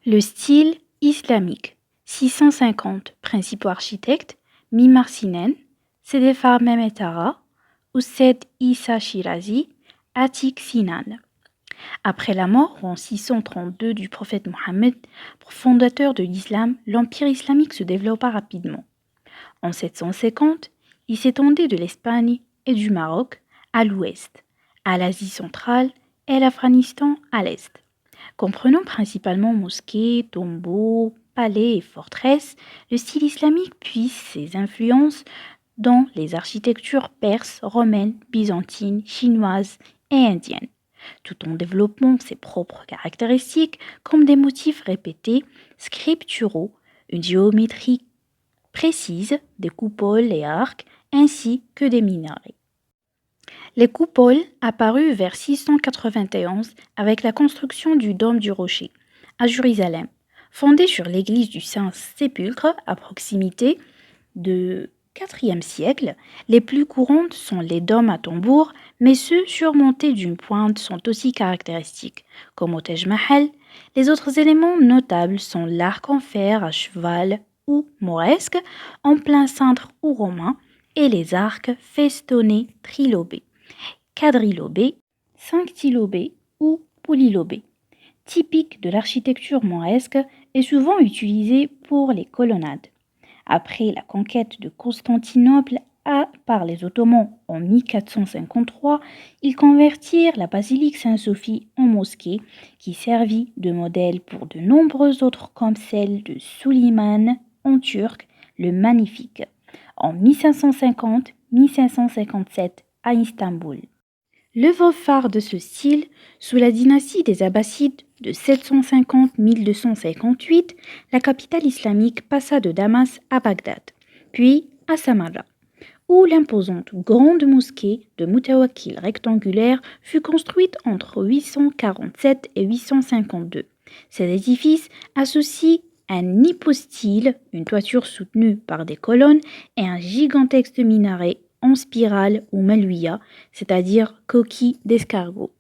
Le style islamique. 650 principaux architectes, Mimar Sinan, Sedefar Mehmet Ara, Ousseid Issa Shirazi, Atik Sinan. Après la mort en 632 du prophète Mohammed, fondateur de l'islam, l'empire islamique se développa rapidement. En 750, il s'étendait de l'Espagne et du Maroc à l'ouest, à l'Asie centrale et l'Afghanistan à l'est. Comprenant principalement mosquées, tombeaux, palais et forteresses, le style islamique puise ses influences dans les architectures perses, romaines, byzantines, chinoises et indiennes, tout en développant ses propres caractéristiques comme des motifs répétés, scripturaux, une géométrie précise, des coupoles et arcs, ainsi que des minarets. Les coupoles apparurent vers 691 avec la construction du Dôme du Rocher, à Jérusalem, fondé sur l'église du Saint-Sépulcre à proximité de IVe siècle. Les plus courantes sont les dômes à tambour, mais ceux surmontés d'une pointe sont aussi caractéristiques, comme au Taj Mahal. Les autres éléments notables sont l'arc en fer à cheval ou mauresque, en plein cintre ou romain, et les arcs festonnés trilobés, quadrilobés, cinctilobés ou polylobés, typiques de l'architecture mauresque et souvent utilisés pour les colonnades. Après la conquête de Constantinople par les Ottomans en 1453, ils convertirent la basilique Saint-Sophie en mosquée qui servit de modèle pour de nombreuses autres comme celle de Suleiman en turc, le Magnifique, en 1550-1557 à Istanbul. L'œuvre phare de ce style, sous la dynastie des Abbassides de 750-1258, la capitale islamique passa de Damas à Bagdad, puis à Samarra, où l'imposante grande mosquée de Mutawakkil rectangulaire fut construite entre 847 et 852. Cet édifice associe un hypostyle, une toiture soutenue par des colonnes, et un gigantesque minaret en spirale ou malouya, c'est-à-dire coquille d'escargot.